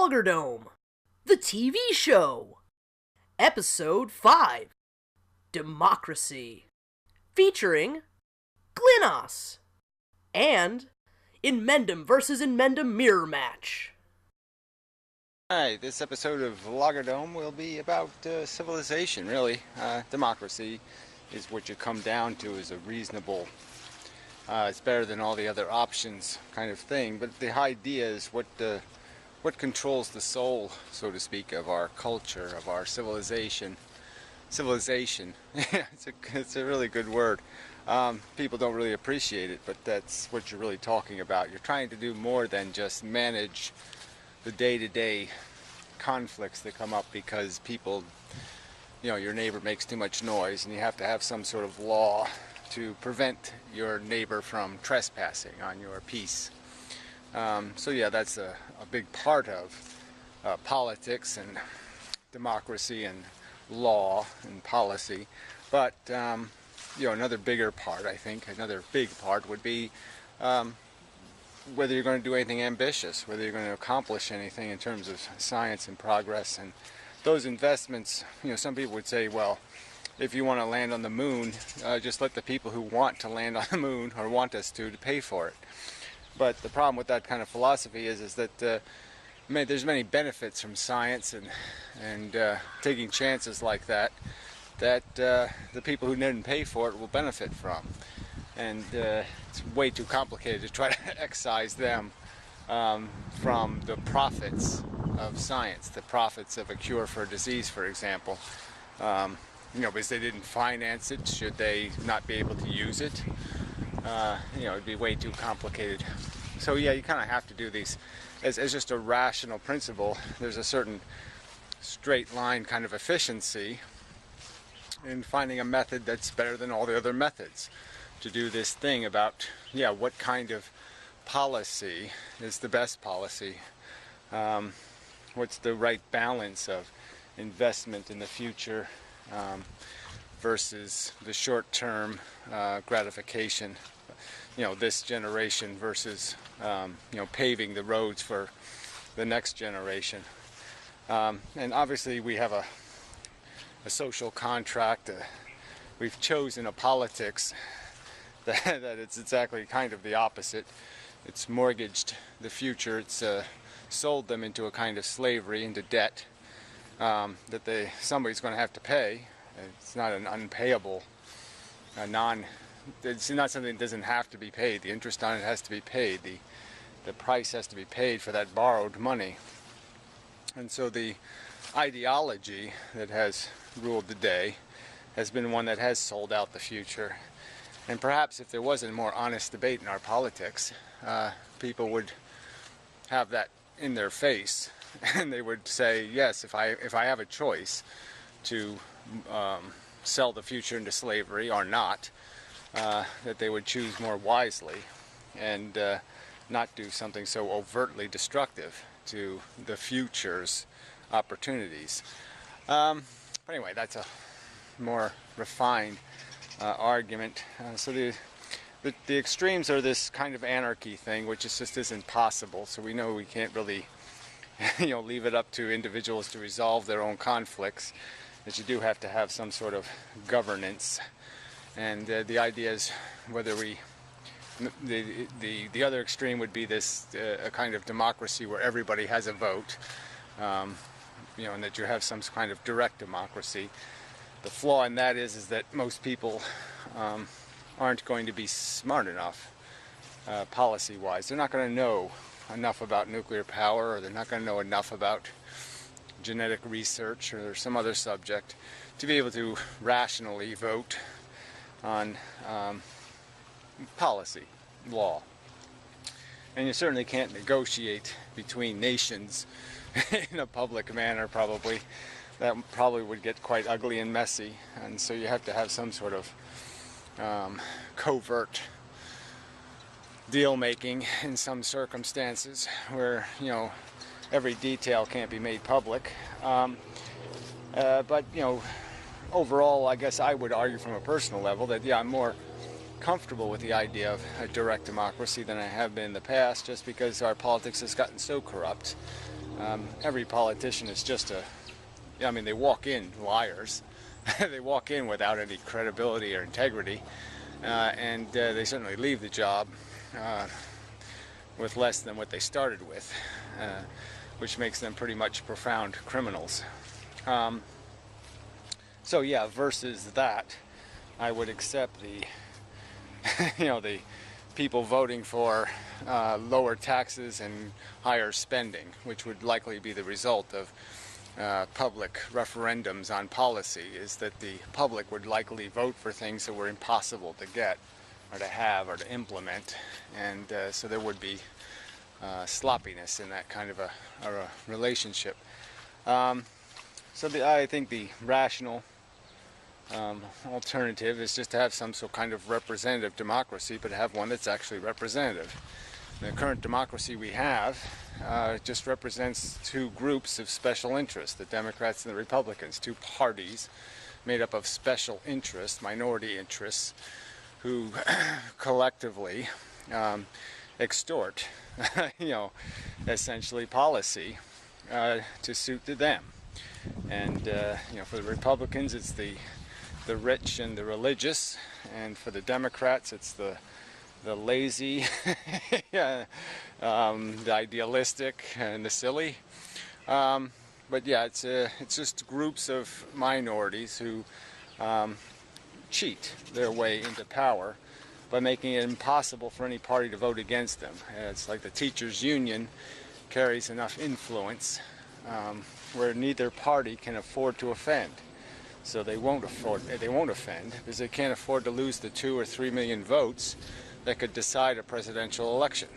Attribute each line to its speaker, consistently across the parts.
Speaker 1: Vloggerdome, the TV show. Episode 5, Democracy, featuring Glynos, and Inmendum vs. Inmendum mirror match.
Speaker 2: Hi, this episode of Vloggerdome will be about civilization, really. Democracy is what you come down to as a reasonable, it's better than all the other options kind of thing. But the idea is what controls the soul, so to speak, of our culture, of our civilization. Civilization, it's a really good word. People don't really appreciate it, but that's what you're really talking about. You're trying to do more than just manage the day-to-day conflicts that come up because people, your neighbor makes too much noise, and you have to have some sort of law to prevent your neighbor from trespassing on your peace. So yeah, that's a big part of politics and democracy and law and policy. But another bigger part, I think, another big part would be whether you're going to do anything ambitious, whether you're going to accomplish anything in terms of science and progress. And those investments, some people would say, well, if you want to land on the moon, just let the people who want to land on the moon or want us to pay for it. But the problem with that kind of philosophy is that there's many benefits from science and taking chances like that the people who didn't pay for it will benefit from. And it's way too complicated to try to excise them from the profits of science, the profits of a cure for a disease, for example. Because they didn't finance it, should they not be able to use it? It'd be way too complicated. So yeah, you kind of have to do these as just a rational principle. There's a certain straight line kind of efficiency in finding a method that's better than all the other methods to do this thing about, what kind of policy is the best policy? What's the right balance of investment in the future versus the short-term gratification, this generation versus, paving the roads for the next generation. And obviously we have a social contract. We've chosen a politics that it's exactly kind of the opposite. It's mortgaged the future. It's sold them into a kind of slavery, into debt that somebody's going to have to pay. It's not an unpayable, it's not something that doesn't have to be paid. The interest on it has to be paid. The price has to be paid for that borrowed money. And so the ideology that has ruled the day has been one that has sold out the future. And perhaps if there was a more honest debate in our politics, people would have that in their face, and they would say, yes, if I have a choice to sell the future into slavery or not, that they would choose more wisely and not do something so overtly destructive to the future's opportunities. But anyway, that's a more refined argument. So the extremes are this kind of anarchy thing, which just isn't possible. So we know we can't really, leave it up to individuals to resolve their own conflicts. That you do have to have some sort of governance. And the idea is whether the other extreme would be this a kind of democracy where everybody has a vote, and that you have some kind of direct democracy. The flaw in that is that most people aren't going to be smart enough policy-wise. They're not going to know enough about nuclear power, or they're not going to know enough about genetic research or some other subject to be able to rationally vote on policy, law. And you certainly can't negotiate between nations in a public manner, probably. That probably would get quite ugly and messy, and so you have to have some sort of covert deal making in some circumstances where every detail can't be made public. But overall, I guess I would argue from a personal level that I'm more comfortable with the idea of a direct democracy than I have been in the past, just because our politics has gotten so corrupt Every politician is just I mean, they walk in liars. They walk in without any credibility or integrity, and they certainly leave the job with less than what they started with, which makes them pretty much profound criminals. So yeah, versus that, I would accept the, the people voting for lower taxes and higher spending, which would likely be the result of public referendums on policy, is that the public would likely vote for things that were impossible to get or to have or to implement, and so there would be sloppiness in that kind of a relationship. I think the rational alternative is just to have some sort of kind of representative democracy, but have one that's actually representative. The current democracy we have just represents two groups of special interest, the Democrats and the Republicans, two parties made up of special interests, minority interests, who collectively extort, essentially policy to suit them. And for the Republicans, it's the rich and the religious, and for the Democrats, it's the lazy, the idealistic, and the silly. But yeah, it's just groups of minorities who cheat their way into power by making it impossible for any party to vote against them. It's like the teachers' union carries enough influence where neither party can afford to offend. So they won't offend because they can't afford to lose the 2 or 3 million votes that could decide a presidential election.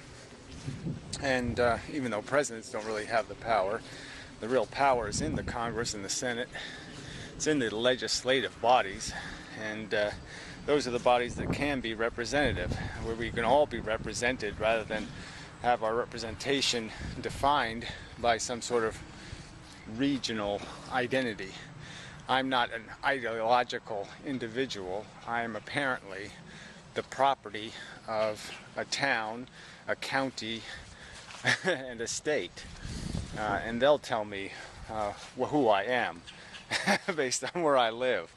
Speaker 2: And even though presidents don't really have the power, the real power is in the Congress and the Senate. It's in the legislative bodies, and those are the bodies that can be representative, where we can all be represented rather than have our representation defined by some sort of regional identity. I'm not an ideological individual. I am apparently the property of a town, a county, and a state. And they'll tell me who I am based on where I live.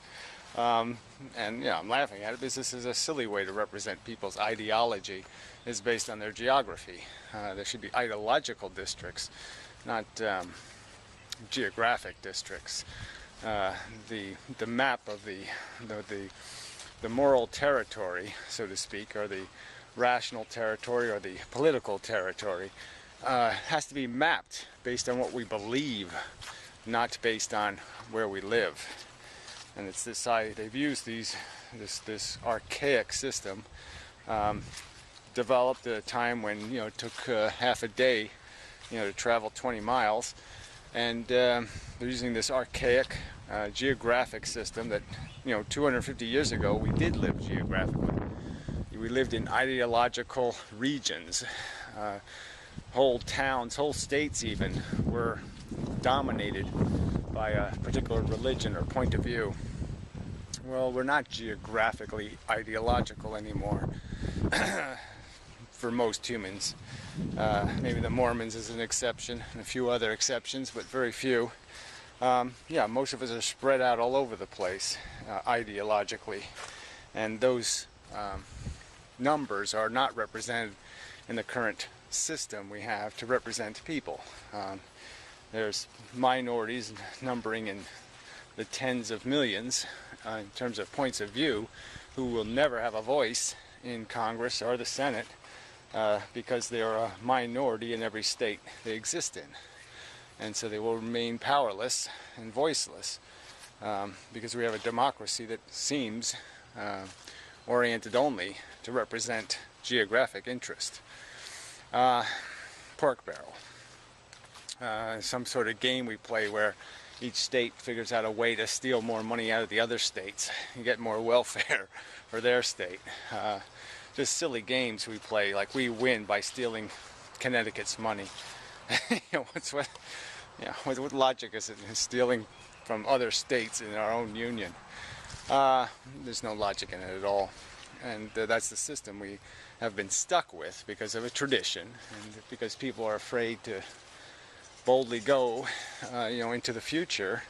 Speaker 2: And I'm laughing at it because this is a silly way to represent people's ideology, is based on their geography. There should be ideological districts, not geographic districts. The map of the moral territory, so to speak, or the rational territory or the political territory, has to be mapped based on what we believe, not based on where we live. And it's this they've used this archaic system, developed at a time when it took half a day to travel 20 miles, and they're using this archaic geographic system that 250 years ago we did live geographically. We lived in ideological regions. Whole towns, whole states even, were dominated by a particular religion or point of view. Well, we're not geographically ideological anymore for most humans. Maybe the Mormons is an exception, and a few other exceptions, but very few. Most of us are spread out all over the place ideologically, and those numbers are not represented in the current system we have to represent people. There's minorities numbering in the tens of millions in terms of points of view who will never have a voice in Congress or the Senate because they are a minority in every state they exist in. And so they will remain powerless and voiceless because we have a democracy that seems oriented only to represent geographic interest. Pork barrel. Some sort of game we play where each state figures out a way to steal more money out of the other states and get more welfare for their state. Just silly games we play, like we win by stealing Connecticut's money. What logic is it in stealing from other states in our own union? There's no logic in it at all. And that's the system we have been stuck with because of a tradition, and because people are afraid to boldly go, into the future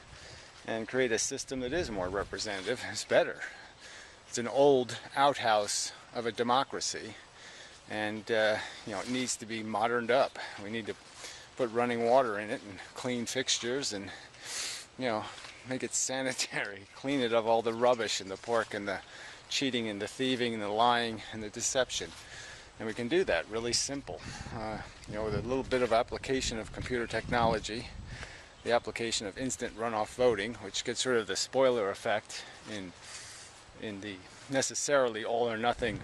Speaker 2: and create a system that is more representative. It's better. It's an old outhouse of a democracy, and it needs to be moderned up. We need to put running water in it and clean fixtures and make it sanitary, clean it of all the rubbish and the pork and the cheating and the thieving and the lying and the deception. And we can do that really simple, with a little bit of application of computer technology, the application of instant runoff voting, which gets rid of the spoiler effect in the necessarily all or nothing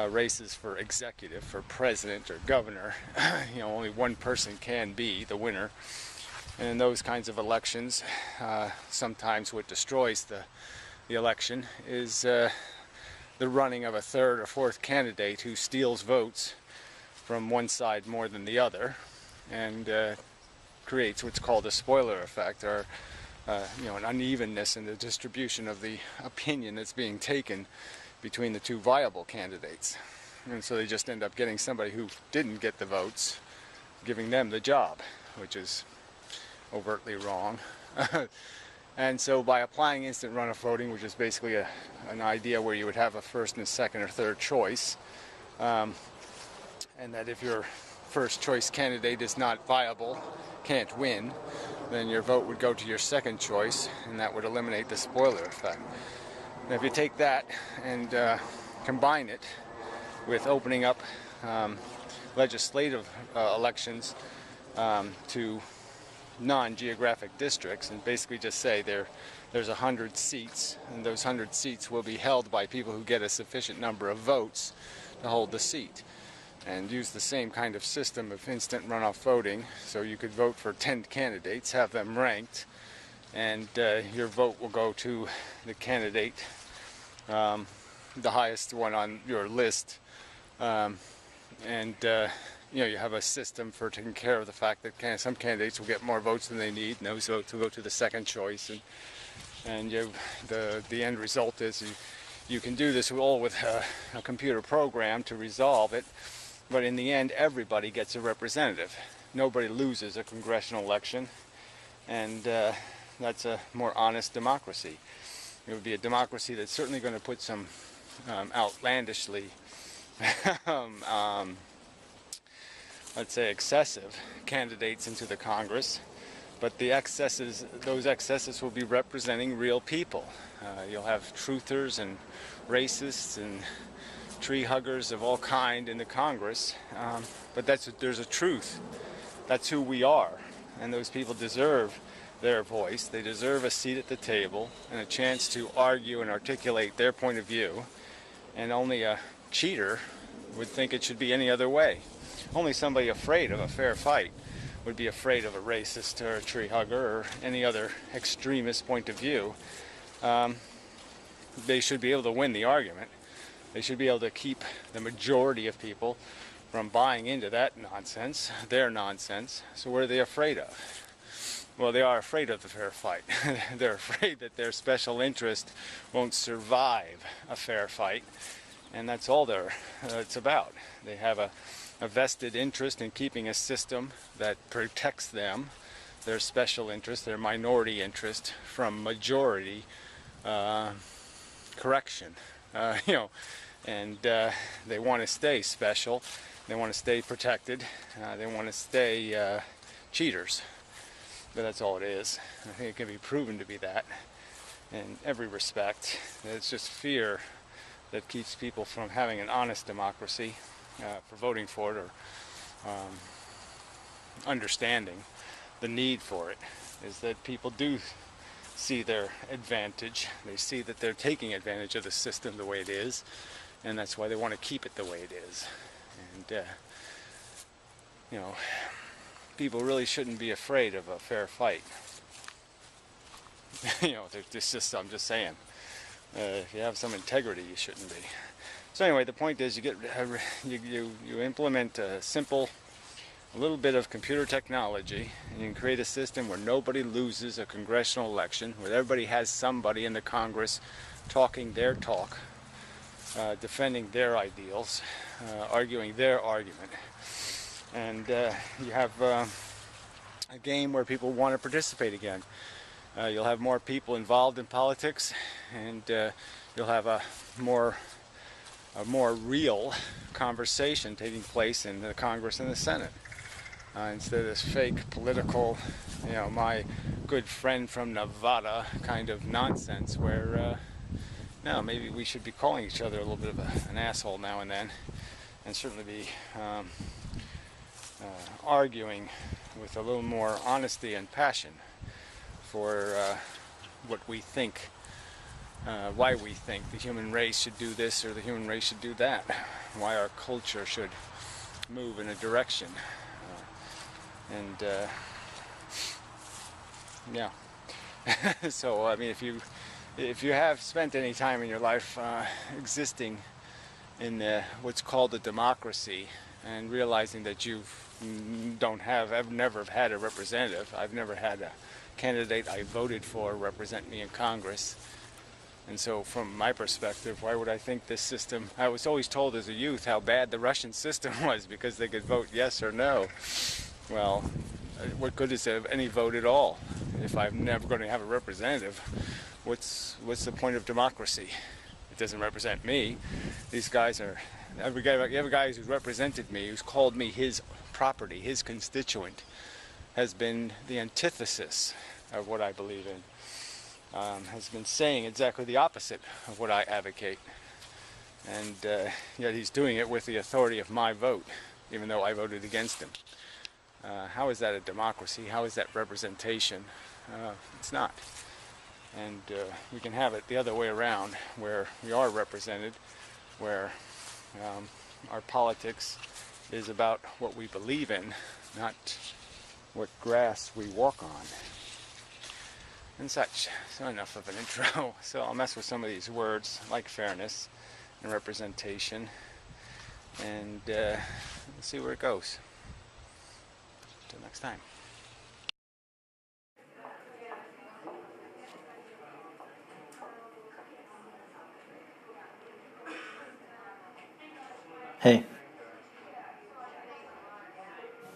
Speaker 2: races for executive, for president or governor. Only one person can be the winner. And in those kinds of elections, sometimes what destroys the election is the running of a third or fourth candidate who steals votes from one side more than the other, and creates what's called a spoiler effect, or an unevenness in the distribution of the opinion that's being taken between the two viable candidates. And so they just end up getting somebody who didn't get the votes, giving them the job, which is overtly wrong. And so by applying instant runoff voting, which is basically an idea where you would have a first and second or third choice, and that if your first choice candidate is not viable, can't win, then your vote would go to your second choice, and that would eliminate the spoiler effect. And if you take that and combine it with opening up legislative elections to non-geographic districts, and basically just say there's 100 seats, and those 100 seats will be held by people who get a sufficient number of votes to hold the seat, and use the same kind of system of instant runoff voting. So you could vote for 10 candidates, have them ranked, and your vote will go to the candidate, the highest one on your list, you have a system for taking care of the fact that some candidates will get more votes than they need, and those votes will go to the second choice, and the end result is you can do this all with a computer program to resolve it, but in the end everybody gets a representative. Nobody loses a congressional election, and that's a more honest democracy. It would be a democracy that's certainly going to put some outlandishly let's say excessive candidates into the Congress, but those excesses will be representing real people. You'll have truthers and racists and tree huggers of all kind in the Congress, but there's a truth. That's who we are, and those people deserve their voice. They deserve a seat at the table and a chance to argue and articulate their point of view, and only a cheater would think it should be any other way. Only somebody afraid of a fair fight would be afraid of a racist or a tree hugger or any other extremist point of view. They should be able to win the argument. They should be able to keep the majority of people from buying into that nonsense, their nonsense. So what are they afraid of? Well, they are afraid of the fair fight. They're afraid that their special interest won't survive a fair fight, and that's all it's about. They have a vested interest in keeping a system that protects them, their special interest, their minority interest, from majority correction. And they want to stay special, they want to stay protected, they want to stay cheaters. But that's all it is. I think it can be proven to be that in every respect. It's just fear that keeps people from having an honest democracy, for voting for it, or understanding the need for it, is that people do see their advantage. They see that they're taking advantage of the system the way it is, and that's why they want to keep it the way it is. And people really shouldn't be afraid of a fair fight. I'm just saying, if you have some integrity, you shouldn't be. So anyway, the point is, you implement a little bit of computer technology, and you can create a system where nobody loses a congressional election, where everybody has somebody in the Congress talking their talk, defending their ideals, arguing their argument. And you have a game where people want to participate again. You'll have more people involved in politics, and you'll have a more real conversation taking place in the Congress and the Senate. Instead of this fake political, my good friend from Nevada kind of nonsense where, no, maybe we should be calling each other a little bit of an asshole now and then, and certainly be arguing with a little more honesty and passion for what we think, why we think the human race should do this or the human race should do that, why our culture should move in a direction. Yeah. So I mean, if you have spent any time in your life existing in what's called a democracy, and realizing that I've never had a representative. I've never had a candidate I voted for represent me in Congress. And so from my perspective, why would I think this system, I was always told as a youth how bad the Russian system was because they could vote yes or no. Well, what good is any vote at all? If I'm never going to have a representative, what's the point of democracy? It doesn't represent me. These guys are, every guy who's represented me, who's called me his property, his constituent, has been the antithesis of what I believe in. Has been saying exactly the opposite of what I advocate. And yet he's doing it with the authority of my vote, even though I voted against him. How is that a democracy? How is that representation? It's not. And we can have it the other way around, where we are represented, where our politics is about what we believe in, not what grass we walk on, and such. So enough of an intro. So I'll mess with some of these words, like fairness and representation, and we'll see where it goes. Until next time.
Speaker 3: Hey.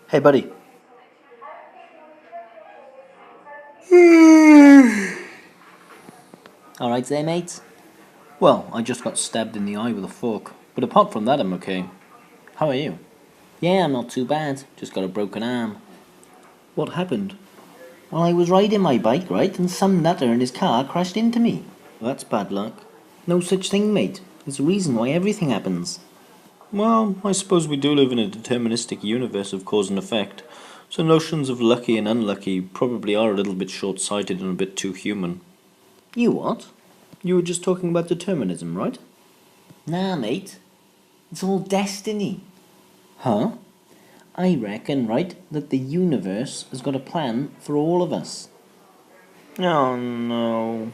Speaker 3: Hey, buddy. Alright there, mate? Well, I just got stabbed in the eye with a fork, but apart from that, I'm okay. How are you? Yeah, I'm not too bad. Just got a broken arm. What happened? Well, I was riding my bike, right, and some nutter in his car crashed into me. That's bad luck. No such thing, mate. There's a reason why everything happens. Well, I suppose we do live in a deterministic universe of cause and effect, so notions of lucky and unlucky probably are a little bit short-sighted and a bit too human. You what? You were just talking about determinism, right? Nah, mate. It's all destiny. Huh? I reckon, right, that the universe has got a plan for all of us. Oh, no.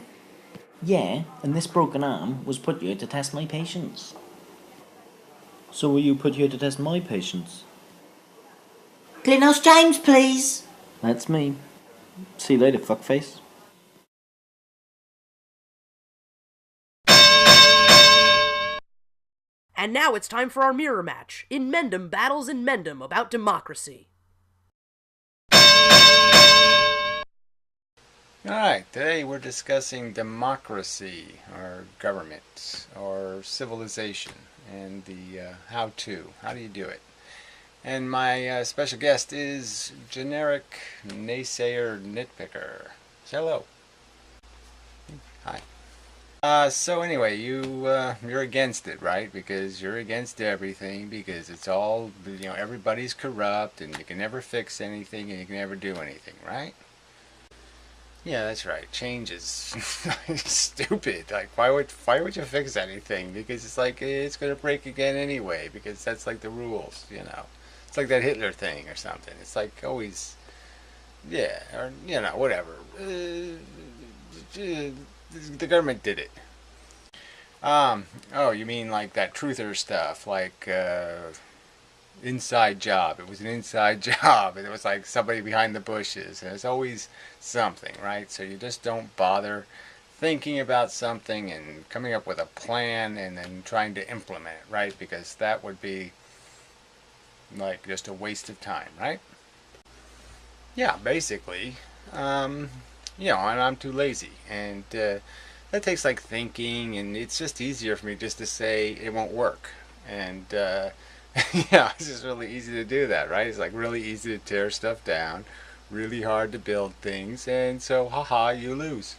Speaker 3: Yeah, and this broken arm was put here to test my patience. So were you put here to test my patience? Glenhouse James, please! That's me. See you later, fuckface.
Speaker 1: And now it's time for our mirror match in Mendham Battles in Mendham about democracy.
Speaker 2: Alright, today we're discussing democracy, or government, or civilization, and the how-to. How do you do it? And my special guest is generic naysayer nitpicker. Say hello. Hi. So anyway, you're against it, right? Because you're against everything, because it's all, everybody's corrupt, and you can never fix anything, and you can never do anything, right? Yeah, that's right. Change is stupid. Like, why would you fix anything? Because it's like it's gonna break again anyway. Because that's like the rules, It's like that Hitler thing or something. It's like always, yeah, or whatever. The government did it. Oh, you mean like that truther stuff, like inside job. It was an inside job, and it was like somebody behind the bushes, and it's always something, right? So you just don't bother thinking about something and coming up with a plan and then trying to implement it, right? Because that would be like just a waste of time, right? Yeah, basically. Um, and I'm too lazy, and that takes like thinking, and it's just easier for me just to say it won't work. And yeah, it's just really easy to do that, right? It's like really easy to tear stuff down, really hard to build things, and so haha, you lose.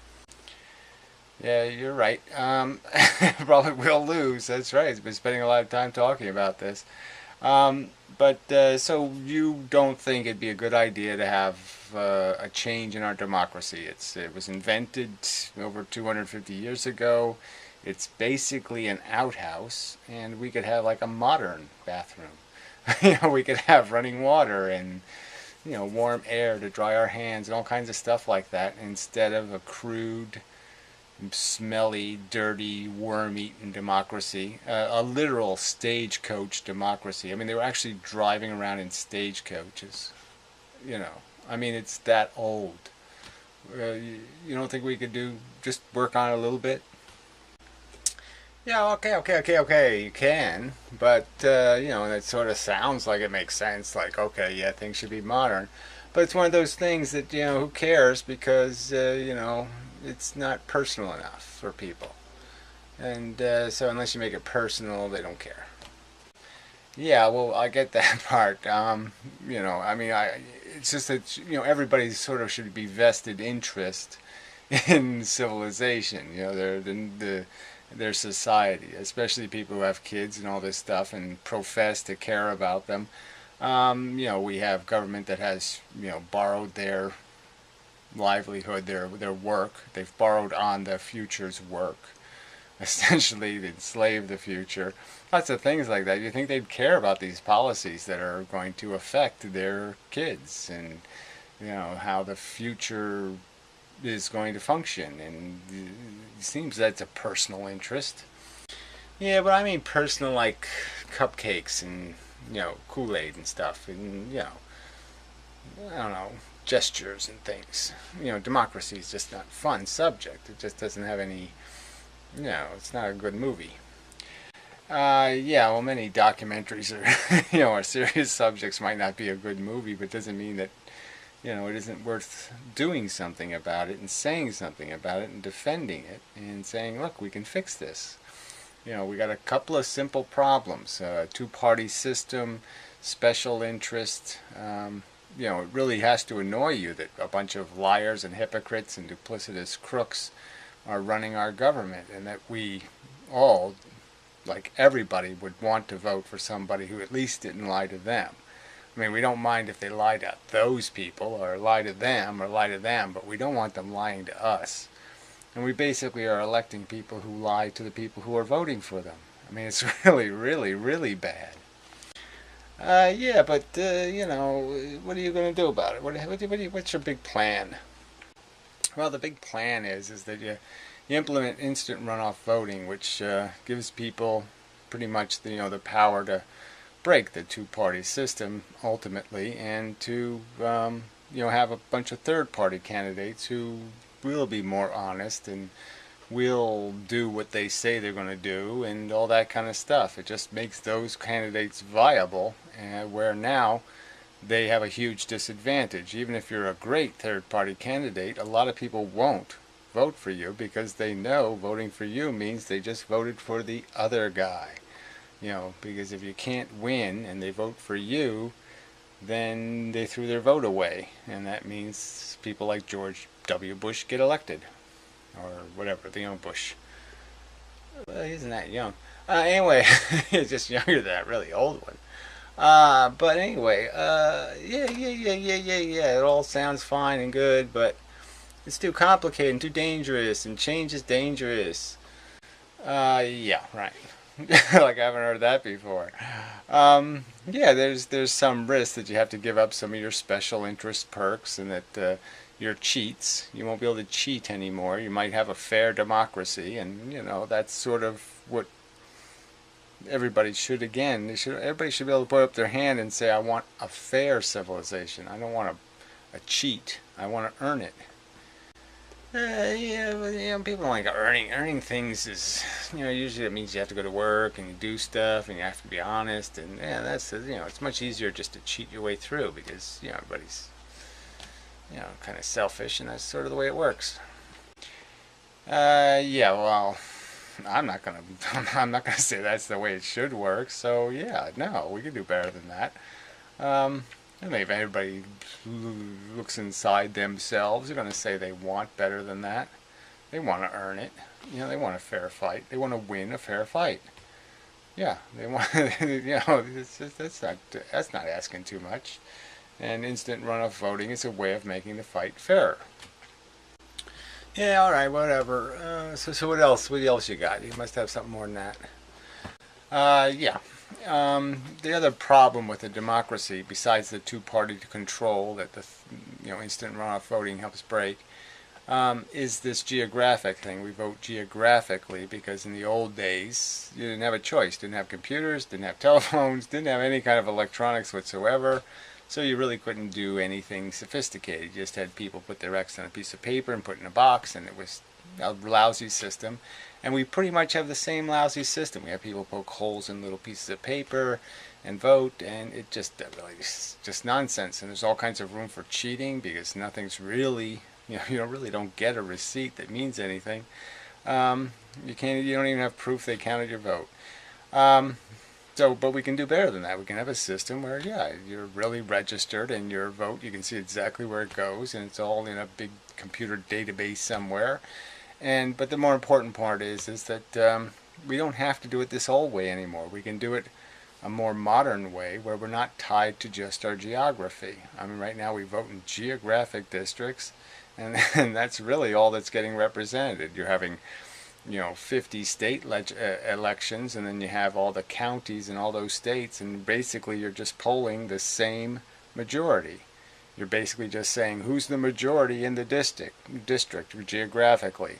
Speaker 2: Yeah, you're right. Probably will lose. That's right. I've been spending a lot of time talking about this. But so you don't think it'd be a good idea to have a change in our democracy? It was invented over 250 years ago. It's basically an outhouse, and we could have like a modern bathroom. We could have running water and warm air to dry our hands and all kinds of stuff like that instead of a crude, smelly, dirty, worm-eaten democracy, a literal stagecoach democracy. I mean, they were actually driving around in stagecoaches. You know, I mean, it's that old. You don't think we could just work on it a little bit? Yeah, okay. You can, but that sort of sounds like it makes sense. Like, okay, yeah, things should be modern, but it's one of those things that who cares because it's not personal enough for people, and so unless you make it personal, they don't care. Yeah, well, I get that part. I mean, it's just that everybody sort of should be vested interest in civilization. Their society, especially people who have kids and all this stuff and profess to care about them. We have government that has borrowed their livelihood, their work. They've borrowed on the future's work. Essentially, they enslave the future. Lots of things like that. You think they'd care about these policies that are going to affect their kids and how the future is going to function, and it seems that's a personal interest. Yeah, but I mean personal like cupcakes and Kool-Aid and stuff, and I don't know, gestures and things. Democracy is just not a fun subject. It just doesn't have any. It's not a good movie. Yeah, well, many documentaries are, are serious subjects might not be a good movie, but doesn't mean that it isn't worth doing something about it and saying something about it and defending it and saying, look, we can fix this. We got a couple of simple problems: two-party system, special interest. It really has to annoy you that a bunch of liars and hypocrites and duplicitous crooks are running our government, and that we all, like everybody, would want to vote for somebody who at least didn't lie to them. I mean, we don't mind if they lie to those people or lie to them, but we don't want them lying to us. And we basically are electing people who lie to the people who are voting for them. I mean, it's really, really, really bad. Yeah, but, what are you going to do about it? What's your big plan? Well, the big plan is that you implement instant runoff voting, which gives people pretty much the power to break the two-party system ultimately, and to have a bunch of third-party candidates who will be more honest and will do what they say they're going to do and all that kind of stuff. It just makes those candidates viable, where now they have a huge disadvantage. Even if you're a great third-party candidate, a lot of people won't vote for you because they know voting for you means they just voted for the other guy. Because if you can't win and they vote for you, then they threw their vote away, and that means people like George W. Bush get elected, or whatever, the young Bush. Well, he isn't that young. Anyway, he's just younger than that really old one. But anyway, yeah. It all sounds fine and good, but it's too complicated and too dangerous, and change is dangerous. Yeah, right. Like I haven't heard that before. Yeah, there's some risk that you have to give up some of your special interest perks, and that your cheats. You won't be able to cheat anymore. You might have a fair democracy, and that's sort of what everybody should. Again, everybody should be able to put up their hand and say, I want a fair civilization. I don't want a cheat. I want to earn it. Yeah, but people don't like earning. Earning things is, usually it means you have to go to work and you do stuff and you have to be honest, and that's it's much easier just to cheat your way through because everybody's kind of selfish, and that's sort of the way it works. Yeah, well, I'm not gonna I'm not gonna say that's the way it should work. So yeah, no, we can do better than that. I think if everybody looks inside themselves, they're gonna say they want better than that. They want to earn it. They want a fair fight. They want to win a fair fight. Yeah, they want. That's not asking too much. And instant runoff voting is a way of making the fight fairer. Yeah, all right, whatever. So what else? What else you got? You must have something more than that. Yeah. The other problem with a democracy, besides the two-party control that the instant runoff voting helps break, is this geographic thing. We vote geographically because in the old days you didn't have a choice. Didn't have computers, didn't have telephones, didn't have any kind of electronics whatsoever. So you really couldn't do anything sophisticated. You just had people put their X on a piece of paper and put it in a box, and it was a lousy system. And we pretty much have the same lousy system. We have people poke holes in little pieces of paper and vote, and it just really is just nonsense. And there's all kinds of room for cheating because nothing's really, you really don't get a receipt that means anything. You don't even have proof they counted your vote. But we can do better than that. We can have a system where, you're really registered and your vote, you can see exactly where it goes, and it's all in a big computer database somewhere. But the more important part is that we don't have to do it this old way anymore. We can do it a more modern way where we're not tied to just our geography. I mean, right now we vote in geographic districts, and that's really all that's getting represented. You're having 50 state elections, and then you have all the counties in all those states, and basically you're just polling the same majority. You're basically just saying who's the majority in the district geographically,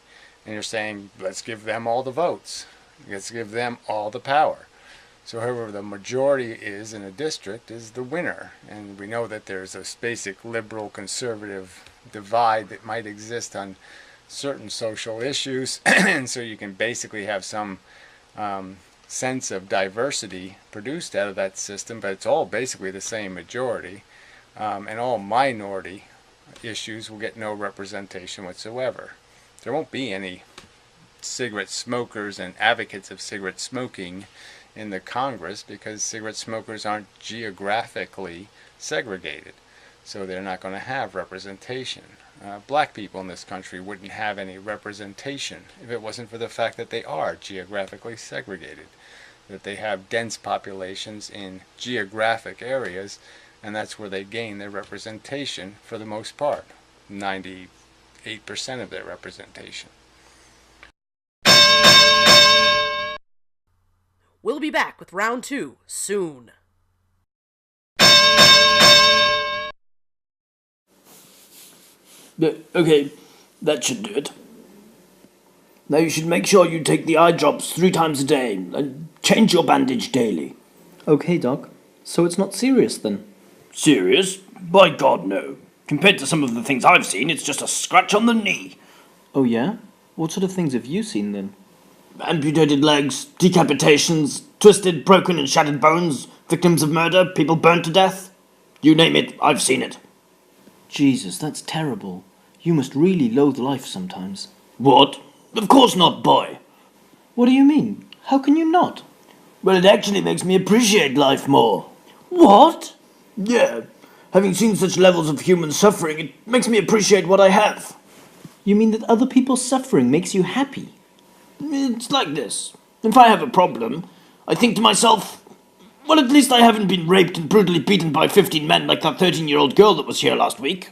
Speaker 2: and you're saying let's give them all the votes, let's give them all the power. So whoever the majority is in a district is the winner, and we know that there's a basic liberal conservative divide that might exist on certain social issues, and so you can basically have some sense of diversity produced out of that system, but it's all basically the same majority, and all minority issues will get no representation whatsoever. There won't be any cigarette smokers and advocates of cigarette smoking in the Congress because cigarette smokers aren't geographically segregated, so they're not going to have representation. Black people in this country wouldn't have any representation if it wasn't for the fact that they are geographically segregated, that they have dense populations in geographic areas, and that's where they gain their representation for the most part, 98% of their representation.
Speaker 1: We'll be back with round 2 soon.
Speaker 3: Okay, that should do it. Now you should make sure you take the eye drops 3 times a day and change your bandage daily. Okay, Doc. So it's not serious then? Serious? By God, no. Compared to some of the things I've seen, it's just a scratch on the knee. Oh yeah? What sort of things have you seen then? Amputated legs, decapitations, twisted, broken and shattered bones, victims of murder, people burnt to death. You name it, I've seen it. Jesus, that's terrible. You must really loathe life sometimes. What? Of course not, boy. What do you mean? How can you not? Well, it actually makes me appreciate life more. What? Yeah. Having seen such levels of human suffering, it makes me appreciate what I have. You mean that other people's suffering makes you happy? It's like this. If I have a problem, I think to myself, well, at least I haven't been raped and brutally beaten by 15 men like that 13-year-old girl that was here last week.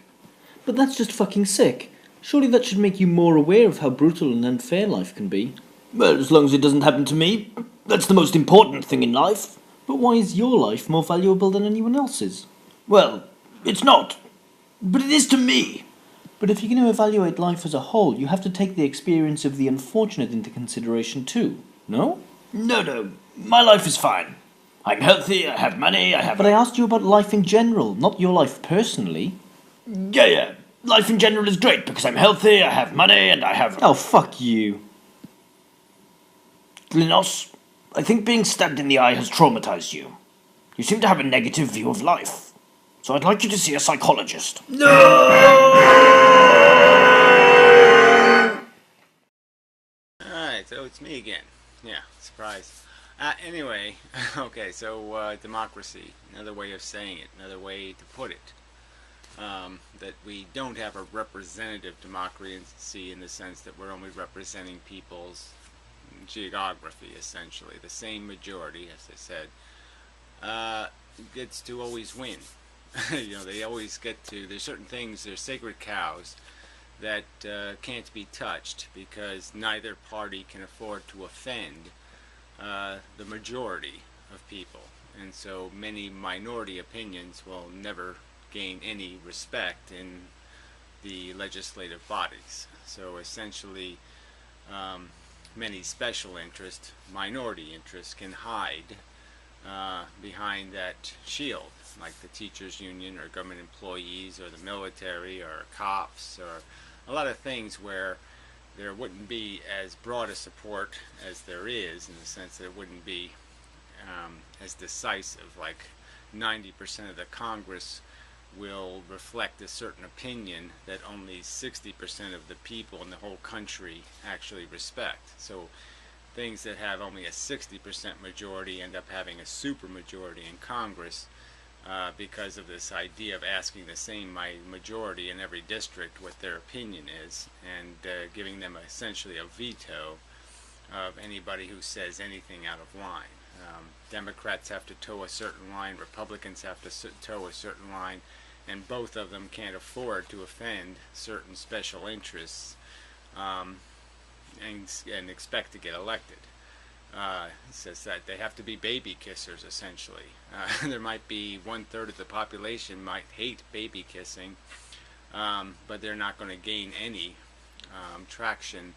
Speaker 3: But that's just fucking sick. Surely that should make you more aware of how brutal and unfair life can be. Well, as long as it doesn't happen to me, that's the most important thing in life. But why is your life more valuable than anyone else's? Well, it's not. But it is to me. But if you're going to evaluate life as a whole, you have to take the experience of the unfortunate into consideration too, no? No. My life is fine. I'm healthy, I have money, I have... But I asked you about life in general, not your life personally. Yeah. Life in general is great because I'm healthy, I have money, and I have... Oh, fuck you. Linos, I think being stabbed in the eye has traumatized you. You seem to have a negative view of life. So I'd like you to see a psychologist.
Speaker 2: Alright, so it's me again. Yeah, surprise. Anyway, okay, so democracy, another way of saying it, another way to put it. That we don't have a representative democracy in the sense that we're only representing people's geography, essentially. The same majority, as I said, gets to always win. They always get to, there's certain things, there's sacred cows that can't be touched because neither party can afford to offend the majority of people. And so many minority opinions will never gain any respect in the legislative bodies. So essentially, many special interests, minority interests, can hide behind that shield, like the teachers union or government employees or the military or cops, or a lot of things where there wouldn't be as broad a support as there is, in the sense that it wouldn't be as decisive. Like 90% of the Congress will reflect a certain opinion that only 60% of the people in the whole country actually respect. So things that have only a 60% majority end up having a supermajority in Congress because of this idea of asking the same majority in every district what their opinion is, and giving them essentially a veto of anybody who says anything out of line. Democrats have to toe a certain line, Republicans have to toe a certain line, and both of them can't afford to offend certain special interests and expect to get elected. It says that they have to be baby kissers, essentially. There might be 1/3 of the population might hate baby kissing, but they're not going to gain any traction,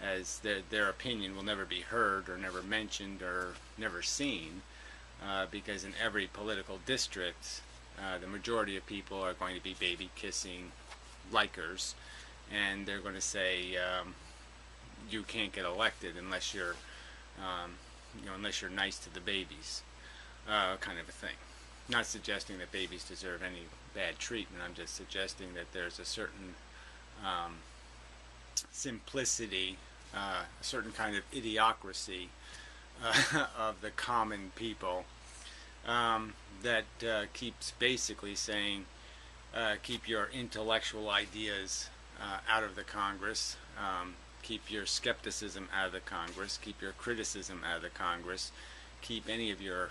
Speaker 2: as their opinion will never be heard or never mentioned or never seen, because in every political district the majority of people are going to be baby kissing likers, and they're going to say you can't get elected unless you're unless you're nice to the babies, kind of a thing. Not suggesting that babies deserve any bad treatment. I'm just suggesting that there's a certain simplicity, a certain kind of idiocracy of the common people that keeps basically saying, keep your intellectual ideas out of the Congress, keep your skepticism out of the Congress, keep your criticism out of the Congress, keep any of your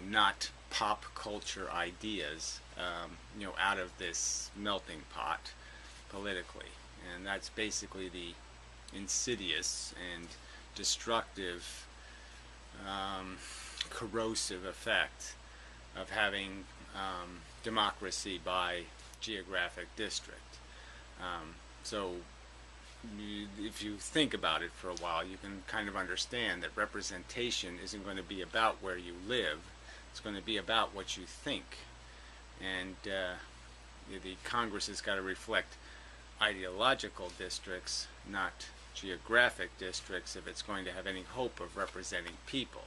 Speaker 2: not pop culture ideas out of this melting pot politically. And that's basically the insidious and destructive, corrosive effect of having democracy by geographic district. So if you think about it for a while, you can kind of understand that representation isn't going to be about where you live. It's going to be about what you think. And the Congress has got to reflect ideological districts, not geographic districts, if it's going to have any hope of representing people.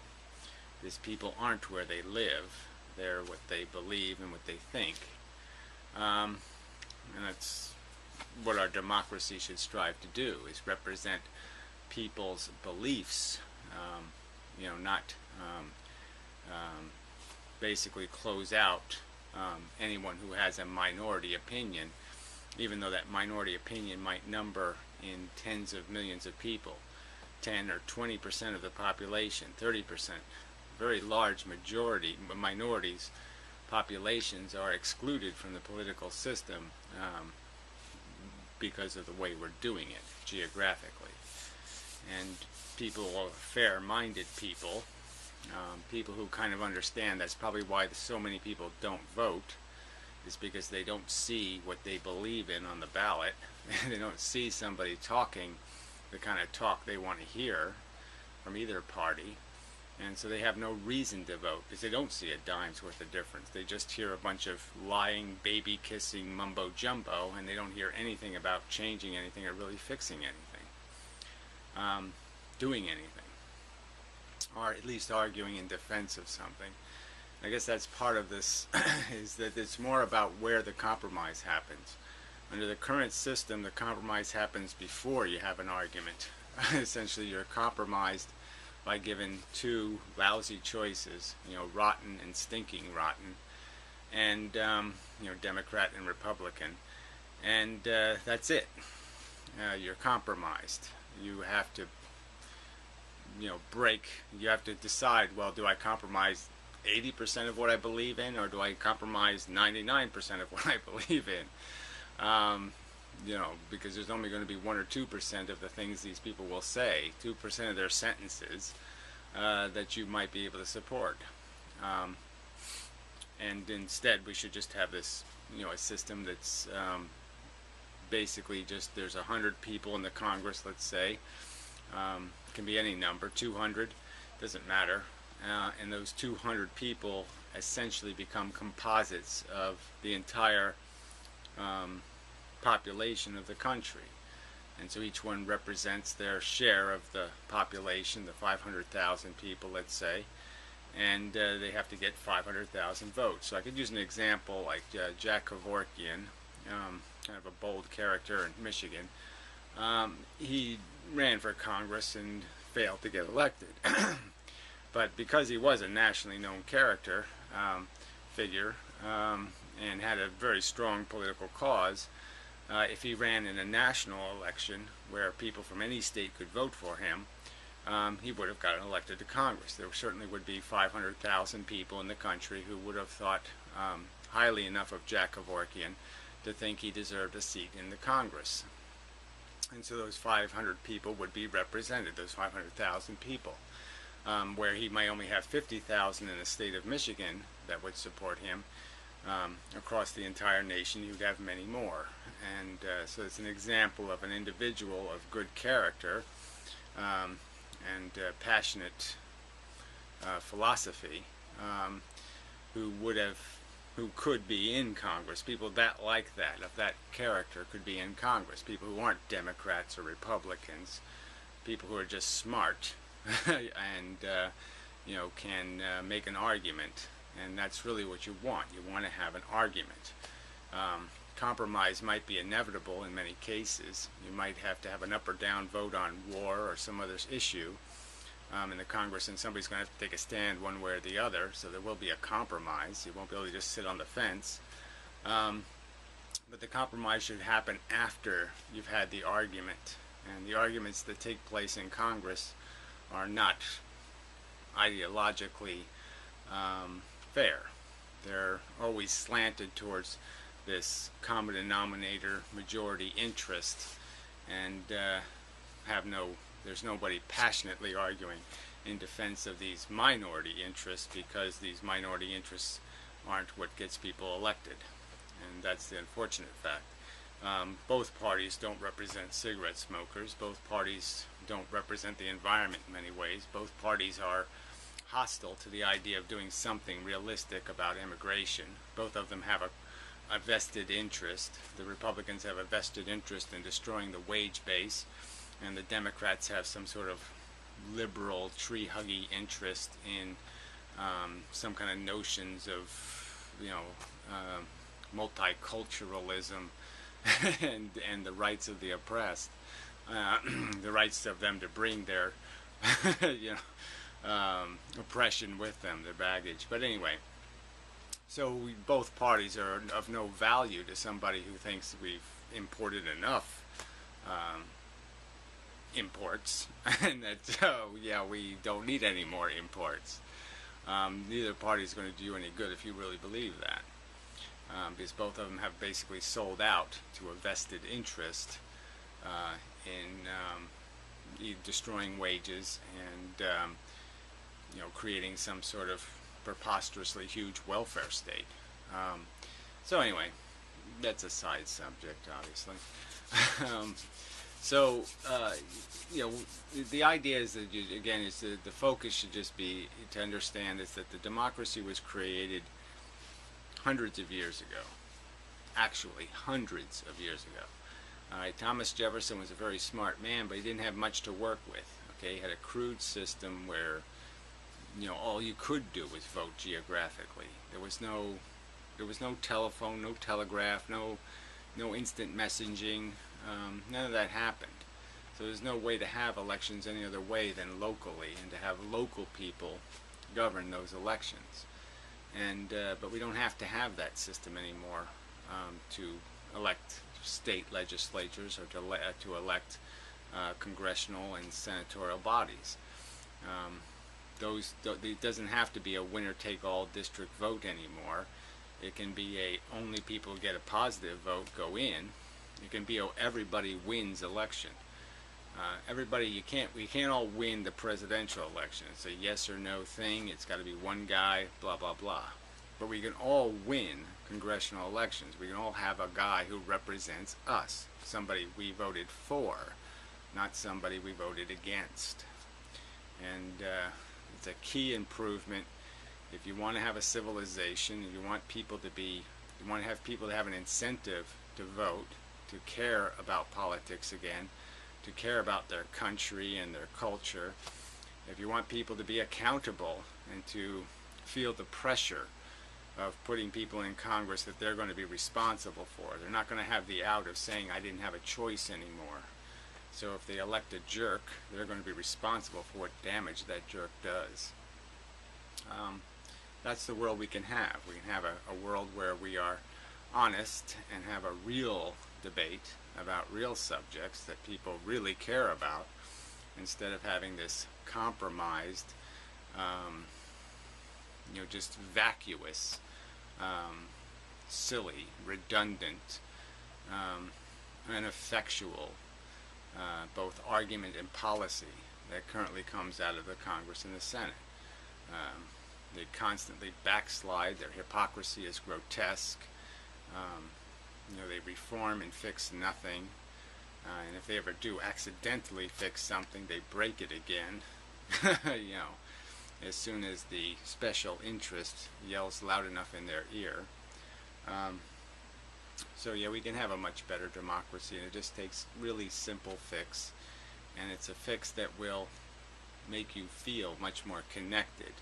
Speaker 2: These people aren't where they live. They're what they believe and what they think. And that's what our democracy should strive to do, is represent people's beliefs, not basically close out anyone who has a minority opinion, even though that minority opinion might number in tens of millions of people, 10 or 20% of the population, 30%. Very large minorities, populations are excluded from the political system because of the way we're doing it geographically. And people, fair-minded people, people who kind of understand that's probably why so many people don't vote, is because they don't see what they believe in on the ballot. They don't see somebody talking the kind of talk they want to hear from either party, and so they have no reason to vote because they don't see a dime's worth of difference. They just hear a bunch of lying, baby-kissing mumbo-jumbo, and they don't hear anything about changing anything or really fixing anything, doing anything, or at least arguing in defense of something. I guess that's part of this, is that it's more about where the compromise happens. Under the current system, the compromise happens before you have an argument. Essentially, you're compromised by given two lousy choices, rotten and stinking rotten, and Democrat and Republican, and that's it. You're compromised. You have to, you have to decide, well, do I compromise 80% of what I believe in, or do I compromise 99% of what I believe in? Because there's only going to be 1 or 2% of the things these people will say, 2% of their sentences that you might be able to support. And instead, we should just have this, a system that's basically just, there's 100 people in the Congress, let's say. It can be any number, 200, doesn't matter. And those 200 people essentially become composites of the entire population of the country. And so each one represents their share of the population, the 500,000 people, let's say, and they have to get 500,000 votes. So I could use an example like Jack Kevorkian, kind of a bold character in Michigan. He ran for Congress and failed to get elected. But because he was a nationally known character, figure, and had a very strong political cause, if he ran in a national election where people from any state could vote for him, he would have gotten elected to Congress. There certainly would be 500,000 people in the country who would have thought highly enough of Jack Kevorkian to think he deserved a seat in the Congress. And so those 500 people would be represented, those 500,000 people. Where he might only have 50,000 in the state of Michigan that would support him, across the entire nation he would have many more. And so it's an example of an individual of good character and passionate philosophy who could be in Congress. People that like that, of that character, could be in Congress. People who aren't Democrats or Republicans, people who are just smart and can make an argument, and that's really what you want. You want to have an argument. Compromise might be inevitable in many cases. You might have to have an up or down vote on war or some other issue in the Congress, and somebody's going to have to take a stand one way or the other, so there will be a compromise. You won't be able to just sit on the fence. But the compromise should happen after you've had the argument, and the arguments that take place in Congress are not ideologically fair. They're always slanted towards this common denominator majority interest, and there's nobody passionately arguing in defense of these minority interests, because these minority interests aren't what gets people elected, and that's the unfortunate fact. Both parties don't represent cigarette smokers. Both parties don't represent the environment in many ways. Both parties are hostile to the idea of doing something realistic about immigration. Both of them have a vested interest. The Republicans have a vested interest in destroying the wage base, and the Democrats have some sort of liberal, tree-huggy interest in some kind of notions of, multiculturalism and the rights of the oppressed, the rights of them to bring their oppression with them, their baggage. But anyway, so both parties are of no value to somebody who thinks we've imported enough imports and that we don't need any more imports. Neither party is going to do you any good if you really believe that. Because both of them have basically sold out to a vested interest in destroying wages and creating some sort of preposterously huge welfare state. So anyway, that's a side subject, obviously. The idea is that, again, is that the focus should just be to understand is that the democracy was created hundreds of years ago. Actually, hundreds of years ago. Thomas Jefferson was a very smart man, but he didn't have much to work with. Okay, he had a crude system where all you could do was vote geographically. There was no telephone, no telegraph, no instant messaging. None of that happened. So there's no way to have elections any other way than locally, and to have local people govern those elections. And but we don't have to have that system anymore to elect state legislatures or to elect congressional and senatorial bodies. It doesn't have to be a winner-take-all district vote anymore. It can be only people who get a positive vote go in. It can be everybody wins election. We can't all win the presidential election. It's a yes or no thing. It's got to be one guy, blah, blah, blah. But we can all win congressional elections. We can all have a guy who represents us, somebody we voted for, not somebody we voted against. And it's a key improvement. If you want to have a civilization, if you want people to have people to have an incentive to vote, to care about politics again, to care about their country and their culture, if you want people to be accountable and to feel the pressure of putting people in Congress that they're going to be responsible for. They're not going to have the out of saying, I didn't have a choice anymore. So if they elect a jerk, they're going to be responsible for what damage that jerk does. That's the world we can have. We can have a world where we are honest and have a real debate about real subjects that people really care about, instead of having this compromised, just vacuous, silly, redundant, ineffectual, both argument and policy that currently comes out of the Congress and the Senate. They constantly backslide. Their hypocrisy is grotesque. They reform and fix nothing. And if they ever do accidentally fix something, they break it again. As soon as the special interest yells loud enough in their ear. So yeah, we can have a much better democracy, and it just takes really simple fix. And it's a fix that will make you feel much more connected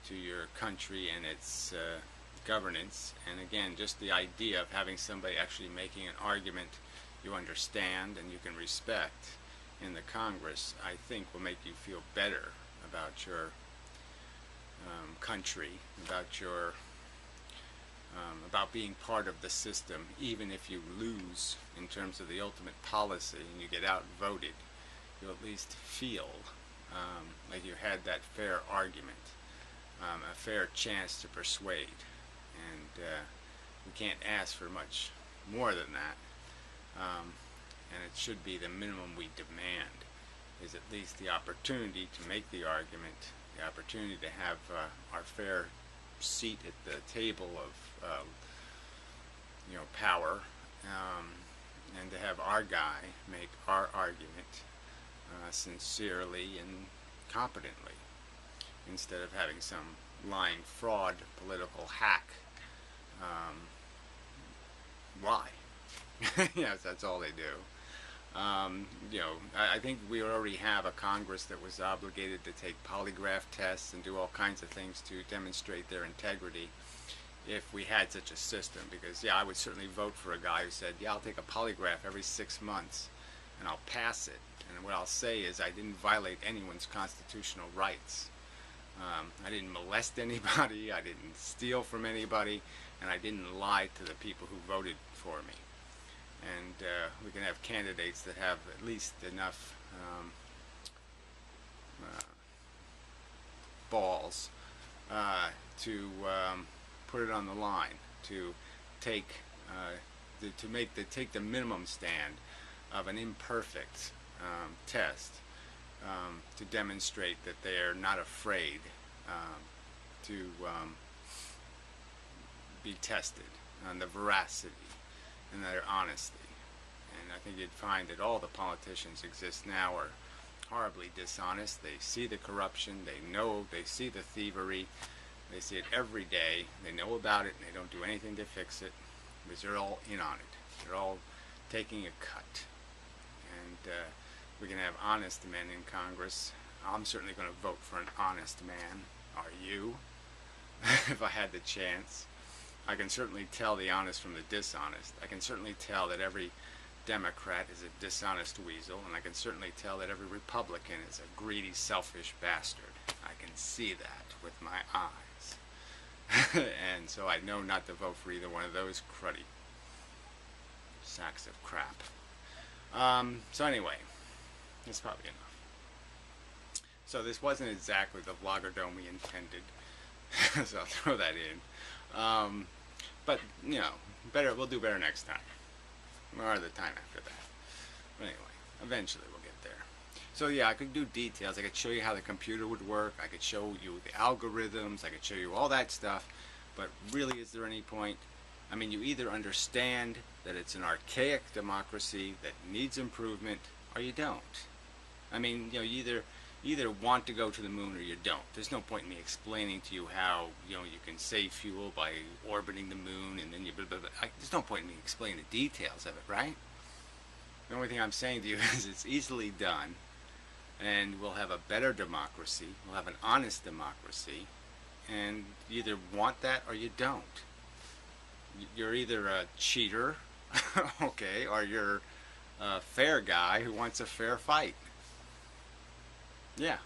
Speaker 2: to your country and its governance. And again, just the idea of having somebody actually making an argument you understand and you can respect in the Congress, I think will make you feel better about your country, about being part of the system. Even if you lose in terms of the ultimate policy and you get outvoted, you'll at least feel like you had that fair argument, a fair chance to persuade. And we can't ask for much more than that. And it should be the minimum we demand, is at least the opportunity to make the argument, the opportunity to have our fair seat at the table of power, and to have our guy make our argument sincerely and competently, instead of having some lying fraud political hack lie. Yes, that's all they do. I think we already have a Congress that was obligated to take polygraph tests and do all kinds of things to demonstrate their integrity if we had such a system. Because, yeah, I would certainly vote for a guy who said, yeah, I'll take a polygraph every 6 months and I'll pass it. And what I'll say is I didn't violate anyone's constitutional rights. I didn't molest anybody, I didn't steal from anybody, and I didn't lie to the people who voted for me. And we can have candidates that have at least enough balls to put it on the line, to take the minimum stand of an imperfect test, to demonstrate that they are not afraid to be tested on the veracity and their honesty. And I think you'd find that all the politicians exist now are horribly dishonest. They see the corruption, they see the thievery, they see it every day, they know about it, and they don't do anything to fix it, because they're all in on it. They're all taking a cut. And we can have honest men in Congress. I'm certainly going to vote for an honest man. Are you? If I had the chance. I can certainly tell the honest from the dishonest. I can certainly tell that every Democrat is a dishonest weasel, and I can certainly tell that every Republican is a greedy, selfish bastard. I can see that with my eyes. And so I know not to vote for either one of those cruddy sacks of crap. So anyway, that's probably enough. So this wasn't exactly the Vloggerdome we intended, so I'll throw that in. But, you know, we'll do better next time, or the time after that. But anyway, eventually we'll get there. So yeah, I could do details. I could show you how the computer would work. I could show you the algorithms. I could show you all that stuff. But really, is there any point? I mean, you either understand that it's an archaic democracy that needs improvement, or you don't. I mean, you know, you either want to go to the moon or you don't. There's no point in me explaining to you how, you know, you can save fuel by orbiting the moon, and then you blah, blah, blah. There's no point in me explaining the details of it, right? The only thing I'm saying to you is it's easily done, and we'll have a better democracy. We'll have an honest democracy, and you either want that or you don't. You're either a cheater, okay, or you're a fair guy who wants a fair fight. Yeah.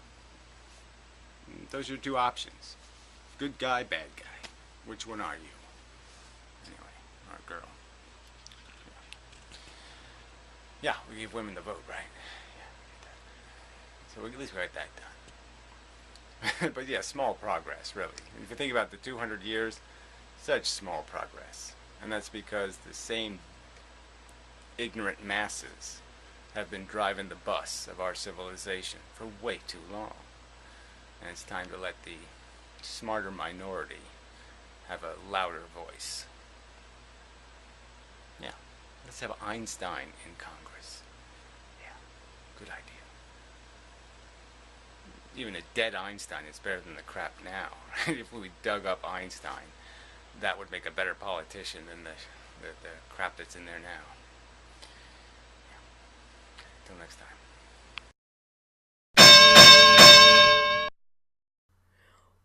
Speaker 2: Those are your two options. Good guy, bad guy. Which one are you? Anyway, or girl. Yeah, we give women the vote, right? Yeah. So at least we got that done. But yeah, small progress, really. And if you think about the 200 years, such small progress. And that's because the same ignorant masses have been driving the bus of our civilization for way too long. And it's time to let the smarter minority have a louder voice. Yeah, let's have Einstein in Congress. Yeah, good idea. Even a dead Einstein is better than the crap now. If we dug up Einstein, that would make a better politician than the crap that's in there now. Till next time.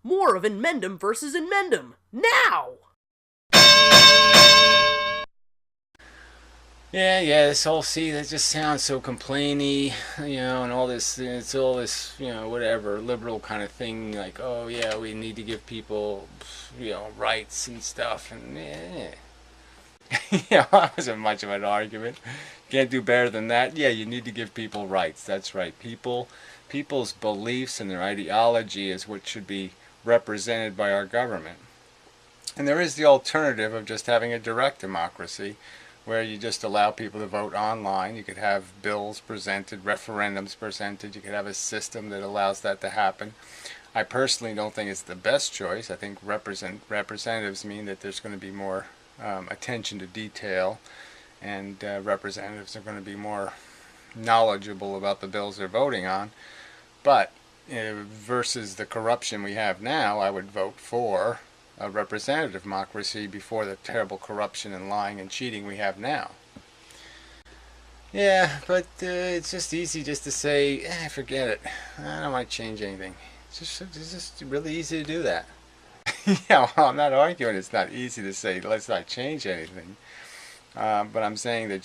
Speaker 1: More of Inmendum versus Inmendum, now!
Speaker 2: Yeah, this whole, see, that just sounds so complainy, you know, and all this, it's all this, you know, whatever, liberal kind of thing, like, oh yeah, we need to give people, you know, rights and stuff, and yeah. Yeah, that wasn't much of an argument. Can't do better than that. Yeah, you need to give people rights. That's right. People's beliefs and their ideology is what should be represented by our government. And there is the alternative of just having a direct democracy, where you just allow people to vote online. You could have bills presented, referendums presented. You could have a system that allows that to happen. I personally don't think it's the best choice. I think representatives mean that there's going to be more attention to detail, and representatives are going to be more knowledgeable about the bills they're voting on. But versus the corruption we have now, I would vote for a representative democracy before the terrible corruption and lying and cheating we have now. Yeah, but it's just easy just to say, forget it. I don't want to change anything. It's just really easy to do that. Yeah, well, I'm not arguing it's not easy to say let's not change anything, but I'm saying that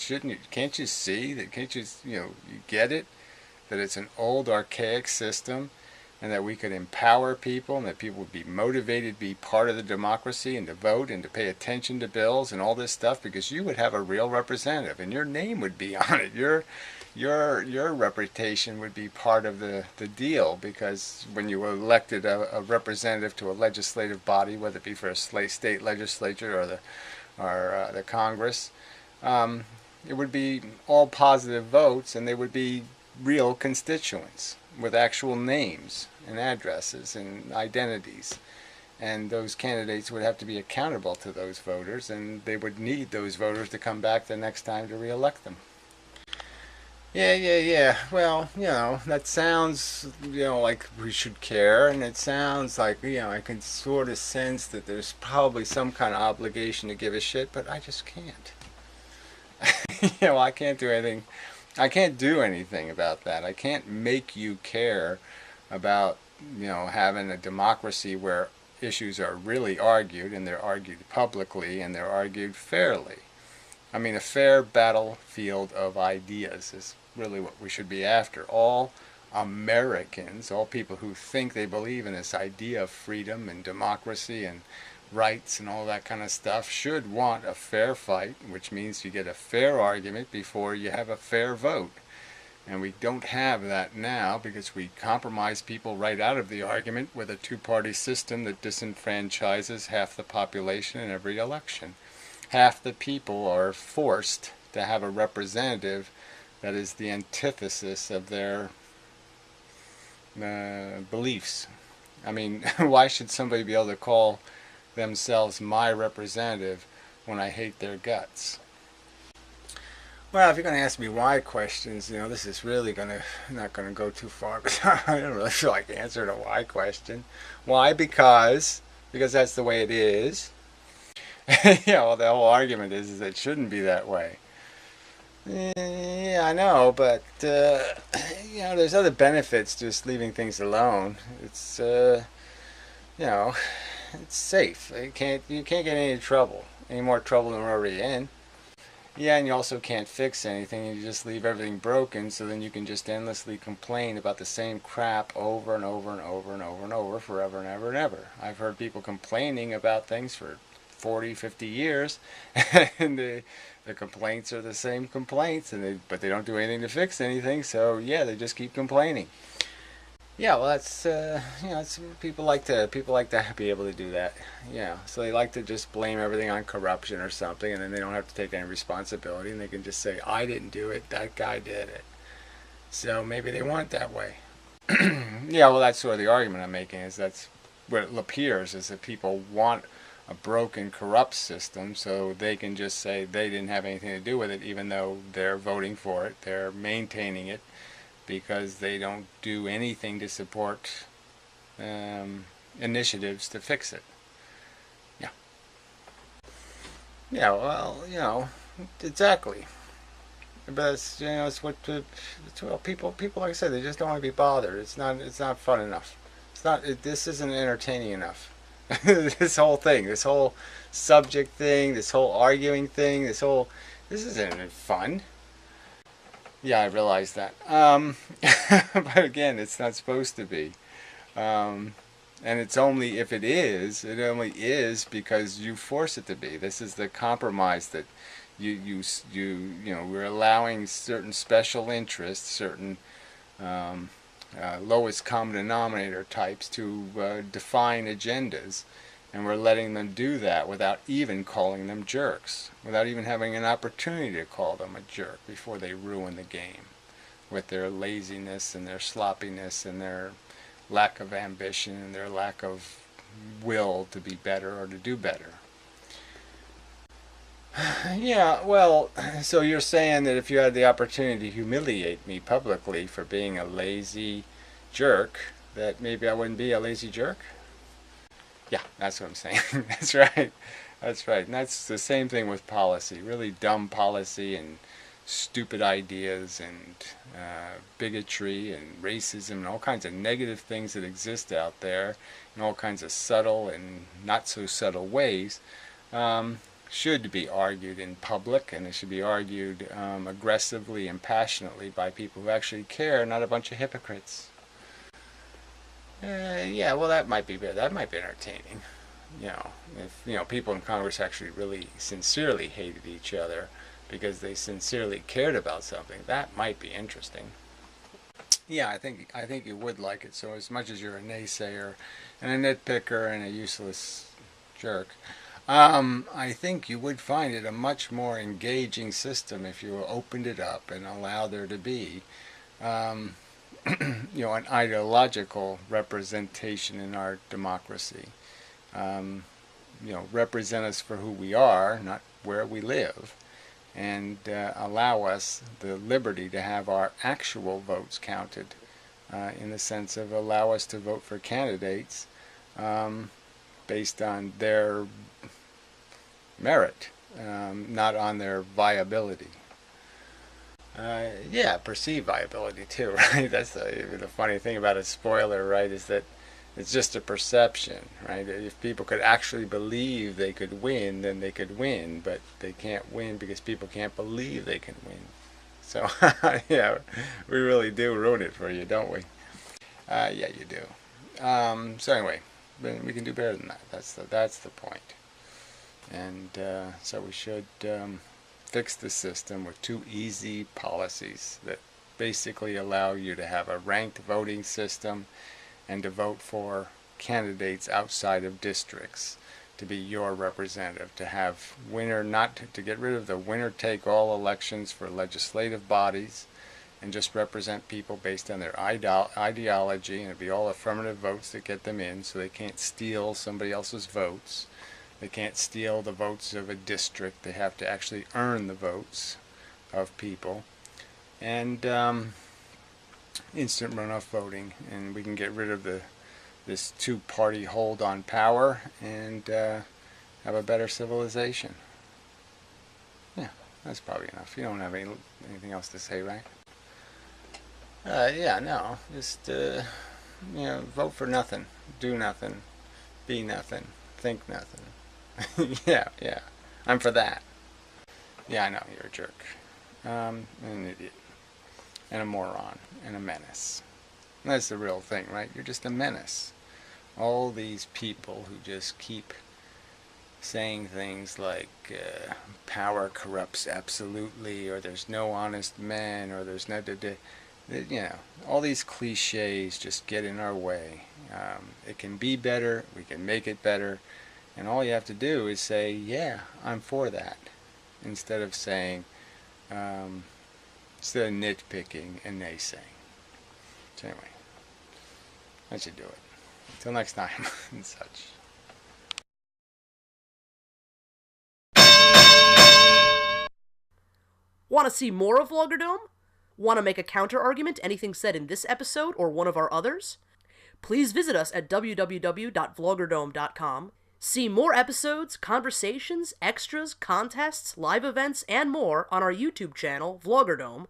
Speaker 2: can't you see that, can't you, you get it, that it's an old archaic system, and that we could empower people, and that people would be motivated to be part of the democracy and to vote and to pay attention to bills and all this stuff, because you would have a real representative and your name would be on it. Your reputation would be part of the deal, because when you elected a representative to a legislative body, whether it be for a state legislature or the Congress, it would be all positive votes, and they would be real constituents with actual names and addresses and identities. And those candidates would have to be accountable to those voters, and they would need those voters to come back the next time to re-elect them. Yeah. Well, that sounds, like we should care, and it sounds like, I can sort of sense that there's probably some kind of obligation to give a shit, but I just can't. I can't do anything. I can't do anything about that. I can't make you care about having a democracy where issues are really argued, and they're argued publicly, and they're argued fairly. I mean, a fair battlefield of ideas is really what we should be after. All Americans, all people who think they believe in this idea of freedom and democracy and rights and all that kind of stuff, should want a fair fight, which means you get a fair argument before you have a fair vote. And we don't have that now because we compromise people right out of the argument with a two-party system that disenfranchises half the population in every election. Half the people are forced to have a representative that is the antithesis of their beliefs. I mean, why should somebody be able to call themselves my representative when I hate their guts? Well, if you're going to ask me why questions, this is really not going to go too far, but I don't really feel like answering a why question. Why? Because that's the way it is. Well, the whole argument is it shouldn't be that way. Yeah, I know, but there's other benefits to just leaving things alone. It's it's safe. You can't get any trouble, any more trouble than we're already in. Yeah, and you also can't fix anything. You just leave everything broken, so then you can just endlessly complain about the same crap over and over and over and over and over, forever and ever and ever. I've heard people complaining about things for 40, 50 years, and the complaints are the same complaints, but they don't do anything to fix anything, so yeah, they just keep complaining. Yeah, well, that's people like to be able to do that. So they like to just blame everything on corruption or something, and then they don't have to take any responsibility, and they can just say, I didn't do it, that guy did it. So maybe they want it that way. Yeah, well, that's sort of the argument I'm making, is that's what it appears, is that people want a broken, corrupt system, so they can just say they didn't have anything to do with it, even though they're voting for it, they're maintaining it, because they don't do anything to support initiatives to fix it. Yeah, well, exactly. But it's what people, like I said, they just don't want to be bothered. It's not fun enough. This isn't entertaining enough. This whole subject thing, this whole arguing thing, this isn't fun. Yeah, I realize that. But again, it's not supposed to be. And it's only, if it only is because you force it to be. This is the compromise that we're allowing certain special interests, certain lowest common denominator types to define agendas, and we're letting them do that without even calling them jerks, without even having an opportunity to call them a jerk before they ruin the game with their laziness and their sloppiness and their lack of ambition and their lack of will to be better or to do better. Yeah, well, so you're saying that if you had the opportunity to humiliate me publicly for being a lazy jerk, that maybe I wouldn't be a lazy jerk? Yeah, that's what I'm saying. That's right. That's right. And that's the same thing with policy. Really dumb policy and stupid ideas and bigotry and racism and all kinds of negative things that exist out there in all kinds of subtle and not so subtle ways should be argued in public, and it should be argued aggressively and passionately by people who actually care, not a bunch of hypocrites. Yeah, well, that might be entertaining. If people in Congress actually really sincerely hated each other because they sincerely cared about something, that might be interesting. Yeah, I think you would like it. So as much as you're a naysayer and a nitpicker and a useless jerk, I think you would find it a much more engaging system if you opened it up and allowed there to be an ideological representation in our democracy. Represent us for who we are, not where we live, and allow us the liberty to have our actual votes counted, in the sense of allow us to vote for candidates based on their merit, not on their viability. Yeah, perceived viability too, right? That's the funny thing about a spoiler, right? Is that it's just a perception, right? If people could actually believe they could win, then they could win, but they can't win because people can't believe they can win. So, yeah, we really do ruin it for you, don't we? Yeah, you do. So anyway, we can do better than that. That's the point. And so we should fix the system with two easy policies that basically allow you to have a ranked voting system and to vote for candidates outside of districts to be your representative, to have to get rid of the winner-take-all elections for legislative bodies and just represent people based on their ideology, and it'd be all affirmative votes that get them in, so they can't steal somebody else's votes. They can't steal the votes of a district. They have to actually earn the votes of people. And instant runoff voting, and we can get rid of this two-party hold on power and have a better civilization. Yeah, that's probably enough. You don't have anything else to say, right? Yeah, no, just vote for nothing, do nothing, be nothing, think nothing. Yeah, I'm for that. Yeah, I know, you're a jerk, an idiot, and a moron, and a menace. And that's the real thing, right? You're just a menace. All these people who just keep saying things like power corrupts absolutely, or there's no honest men, or there's no all these cliches just get in our way. It can be better, we can make it better, and all you have to do is say, yeah, I'm for that, instead of saying, instead of nitpicking and naysaying. So anyway, that should do it. Until next time, and such.
Speaker 1: Want to see more of Vloggerdome? Want to make a counter-argument to anything said in this episode or one of our others? Please visit us at www.vloggerdome.com. See more episodes, conversations, extras, contests, live events, and more on our YouTube channel, Vloggerdome.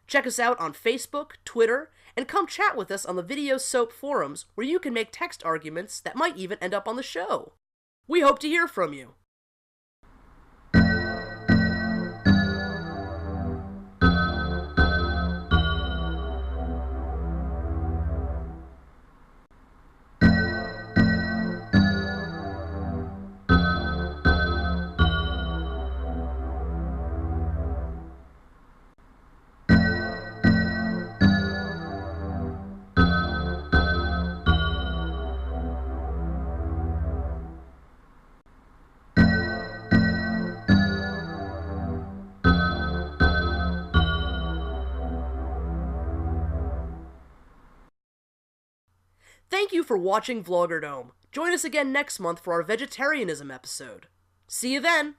Speaker 1: Check us out on Facebook, Twitter, and come chat with us on the Video Soap forums, where you can make text arguments that might even end up on the show. We hope to hear from you. Thank you for watching Vloggerdome. Join us again next month for our vegetarianism episode. See you then!